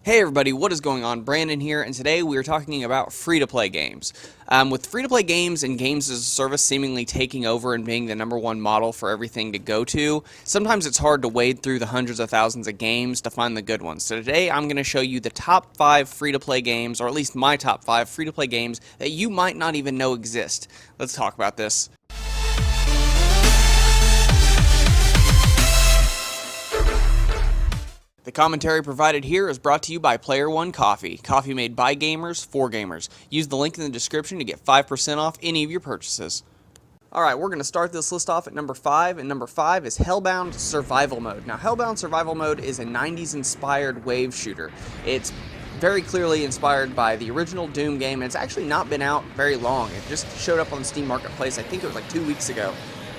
Hey everybody, what is going on? Brandon here, and today we are talking about free-to-play games. With free-to-play games and games as a service seemingly taking over and being the #1 model for everything to go to, sometimes it's hard to wade through the hundreds of thousands of games to find the good ones. So today I'm going to show you the top 5 free-to-play games, or at least my top 5 free-to-play games that you might not even know exist. Let's talk about this. The commentary provided here is brought to you by Player One Coffee. Coffee made by gamers for gamers. Use the link in the description to get 5% off any of your purchases. Alright, we're going to start this list off at number 5, and number 5 is Hellbound Survival Mode. Now, Hellbound Survival Mode is a 90s inspired wave shooter. It's very clearly inspired by the original Doom game, and it's actually not been out very long. It just showed up on Steam Marketplace, I think it was like 2 weeks ago.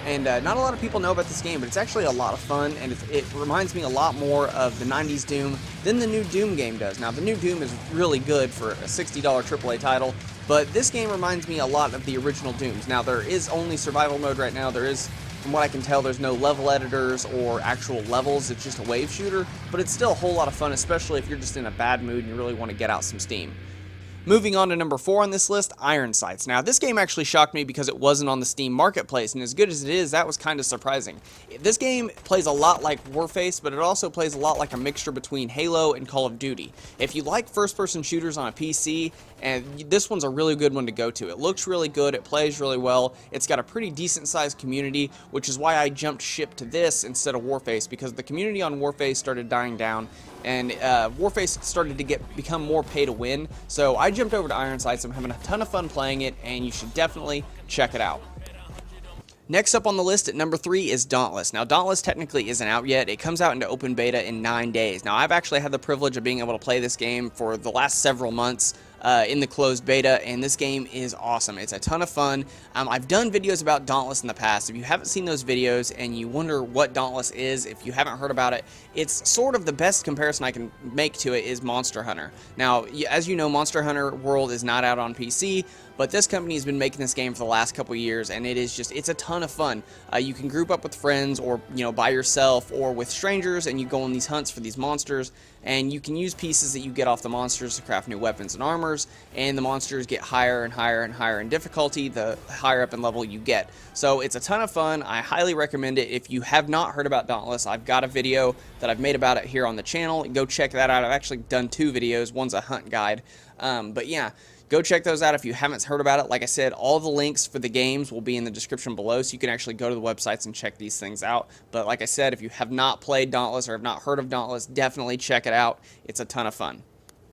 And not a lot of people know about this game, but it's actually a lot of fun, and it reminds me a lot more of the 90s Doom than the new Doom game does. Now, the new Doom is really good for a $60 AAA title, but this game reminds me a lot of the original Dooms. Now, there is only survival mode right now. There is, from what I can tell, there's no level editors or actual levels. It's just a wave shooter, but it's still a whole lot of fun, especially if you're just in a bad mood and you really want to get out some steam. Moving on to number 4 on this list, Iron Sights. Now, this game actually shocked me because it wasn't on the Steam Marketplace, and as good as it is, that was kind of surprising. This game plays a lot like Warface, but it also plays a lot like a mixture between Halo and Call of Duty. If you like first-person shooters on a PC, and this one's a really good one to go to. It looks really good, it plays really well, it's got a pretty decent-sized community, which is why I jumped ship to this instead of Warface, because the community on Warface started dying down, and Warface started to become more pay to win, so I jumped over to Iron Sights. I'm having a ton of fun playing it, and you should definitely check it out. Next up on the list at number 3 is Dauntless. Now, Dauntless technically isn't out yet. It comes out into open beta in 9 days. Now, I've actually had the privilege of being able to play this game for the last several months in the closed beta, and this game is awesome. It's a ton of fun. I've done videos about Dauntless in the past. If you haven't seen those videos and you wonder what Dauntless is, if you haven't heard about it, it's sort of the best comparison I can make to it is Monster Hunter. Now, as you know, Monster Hunter World is not out on PC, but this company has been making this game for the last couple years, and it's a ton of fun. You can group up with friends, or by yourself, or with strangers, and you go on these hunts for these monsters, and you can use pieces that you get off the monsters to craft new weapons and armors, and the monsters get higher and higher and higher in difficulty the higher up in level you get. So it's a ton of fun. I highly recommend it. If you have not heard about Dauntless, I've got a video that I've made about it here on the channel. Go check that out. I've actually done 2 videos. One's a hunt guide. But yeah, go check those out if you haven't heard about it. Like I said, all the links for the games will be in the description below, so you can actually go to the websites and check these things out. But like I said, if you have not played Dauntless or have not heard of Dauntless, definitely check it out. It's a ton of fun.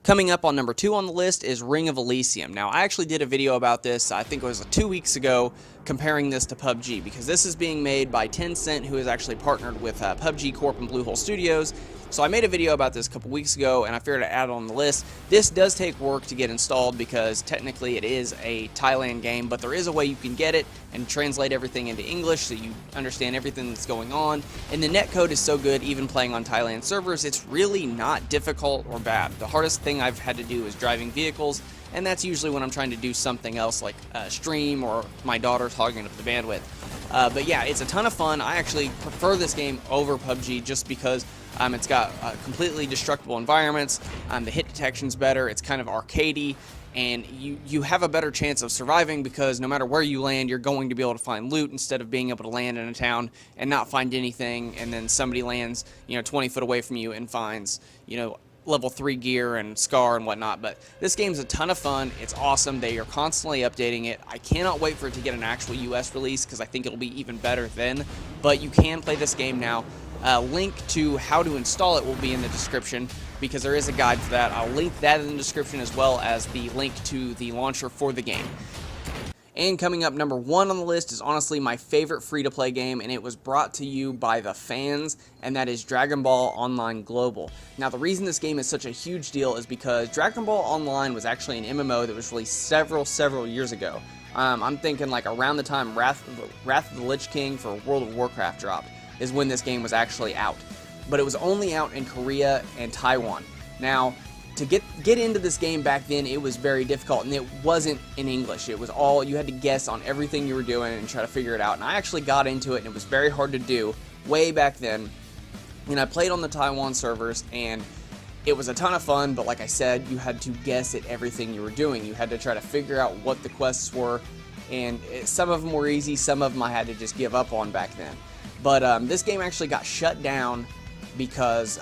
Coming up on number 2 on the list is Ring of Elysium. Now, I actually did a video about this, I think it was 2 weeks ago, comparing this to PUBG, because this is being made by Tencent, who is actually partnered with PUBG Corp and Bluehole Studios. So I made a video about this a couple weeks ago, and I figured to add it on the list. This does take work to get installed because technically it is a Thailand game, but there is a way you can get it and translate everything into English so you understand everything that's going on. And the netcode is so good, even playing on Thailand servers, it's really not difficult or bad. The hardest thing I've had to do is driving vehicles, and that's usually when I'm trying to do something else like stream or my daughter's hogging up the bandwidth. But yeah, it's a ton of fun. I actually prefer this game over PUBG just because it's got completely destructible environments, the hit detection's better, it's kind of arcadey, and you have a better chance of surviving because no matter where you land, you're going to be able to find loot instead of being able to land in a town and not find anything, and then somebody lands 20 foot away from you and finds level 3 gear and Scar and whatnot. But this game's a ton of fun. It's awesome. They are constantly updating it. I cannot wait for it to get an actual US release because I think it'll be even better then. But you can play this game now. Link to how to install it will be in the description because there is a guide for that. I'll link that in the description as well as the link to the launcher for the game. And coming up number 1 on the list is honestly my favorite free-to-play game, and it was brought to you by the fans, and that is Dragon Ball Online Global. Now, the reason this game is such a huge deal is because Dragon Ball Online was actually an MMO that was released several years ago. I'm thinking like around the time Wrath of the Lich King for World of Warcraft dropped is when this game was actually out. But it was only out in Korea and Taiwan. Now, to get into this game back then, it was very difficult, and it wasn't in English. It was all, you had to guess on everything you were doing and try to figure it out. And I actually got into it, and it was very hard to do way back then. And I played on the Taiwan servers, and It was a ton of fun, but like I said, you had to guess at everything you were doing. You had to try to figure out what the quests were, and some of them were easy, some of them I had to just give up on back then. But this game actually got shut down because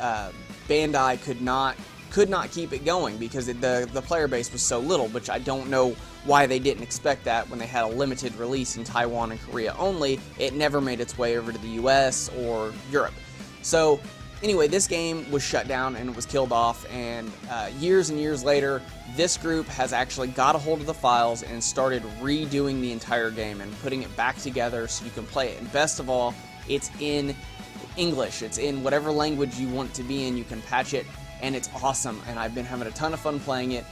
Bandai could not keep it going because the player base was so little, which I don't know why they didn't expect that when they had a limited release in Taiwan and Korea only. It never made its way over to the US or Europe. So anyway, this game was shut down and it was killed off, and years and years later, this group has actually got a hold of the files and started redoing the entire game and putting it back together so you can play it. And best of all, it's in English. It's in whatever language you want it to be in. You can patch it, and it's awesome, and I've been having a ton of fun playing it.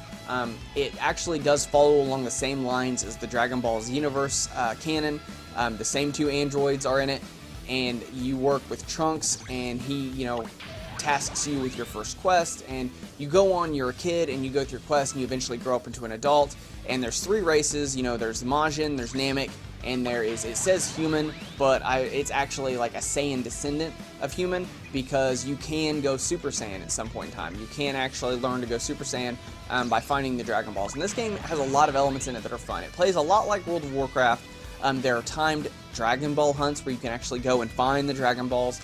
It actually does follow along the same lines as the Dragon Ball Xenoverse canon. The same two androids are in it, and you work with Trunks, and he, tasks you with your first quest, and you go on, you're a kid, and you go through quests, and you eventually grow up into an adult, and there's three races, there's Majin, there's Namek, and it says human, but it's actually like a Saiyan descendant of human, because you can go Super Saiyan at some point in time. You can actually learn to go Super Saiyan by finding the Dragon Balls, and this game has a lot of elements in it that are fun. It plays a lot like World of Warcraft. There are timed Dragon Ball hunts where you can actually go and find the Dragon Balls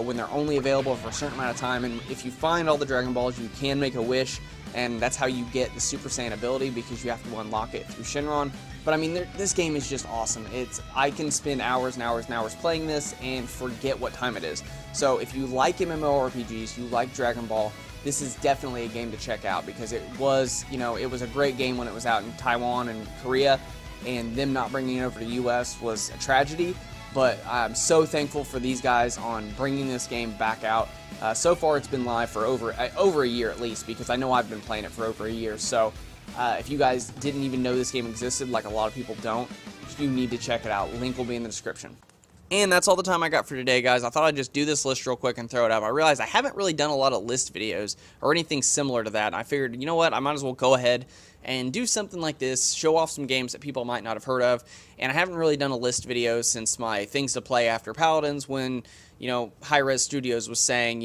when they're only available for a certain amount of time, and if you find all the Dragon Balls, you can make a wish, and that's how you get the Super Saiyan ability, because you have to unlock it through Shenron. But I mean, this game is just awesome. I can spend hours and hours and hours playing this and forget what time it is. So if you like MMORPGs, you like Dragon Ball, this is definitely a game to check out, because it was a great game when it was out in Taiwan and Korea, and them not bringing it over to the US was a tragedy. But I'm so thankful for these guys on bringing this game back out. So far, it's been live for over a year at least, because I know I've been playing it for over a year. So if you guys didn't even know this game existed, like a lot of people don't, you need to check it out. Link will be in the description. And that's all the time I got for today, guys. I thought I'd just do this list real quick and throw it up. I realized I haven't really done a lot of list videos or anything similar to that. I figured, you know what, I might as well go ahead and do something like this, show off some games that people might not have heard of. And I haven't really done a list video since my Things to Play After Paladins, when, Hi-Res Studios was saying,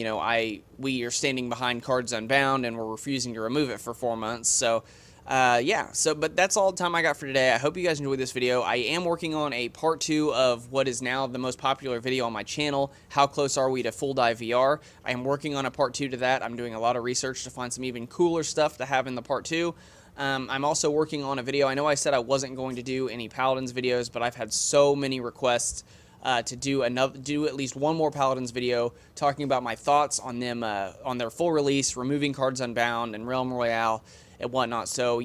we are standing behind Cards Unbound and we're refusing to remove it for 4 months. So but that's all the time I got for today. I hope you guys enjoyed this video. I am working on a part 2 of what is now the most popular video on my channel, How Close Are We to Full Dive VR? I am working on a part 2 to that. I'm doing a lot of research to find some even cooler stuff to have in the part 2. I'm also working on a video. I know I said I wasn't going to do any Paladins videos, but I've had so many requests to do at least one more Paladins video talking about my thoughts on them, on their full release, removing Cards Unbound and Realm Royale and whatnot. So,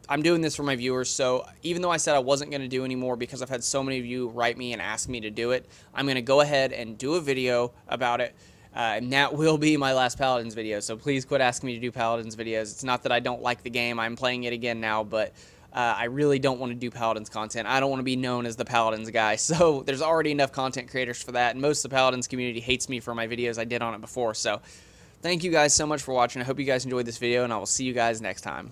I'm doing this for my viewers, so even though I said I wasn't going to do anymore because I've had so many of you write me and ask me to do it, I'm going to go ahead and do a video about it, and that will be my last Paladins video, so please quit asking me to do Paladins videos. It's not that I don't like the game, I'm playing it again now, but I really don't want to do Paladins content. I don't want to be known as the Paladins guy, so there's already enough content creators for that, and most of the Paladins community hates me for my videos I did on it before, so thank you guys so much for watching. I hope you guys enjoyed this video, and I will see you guys next time.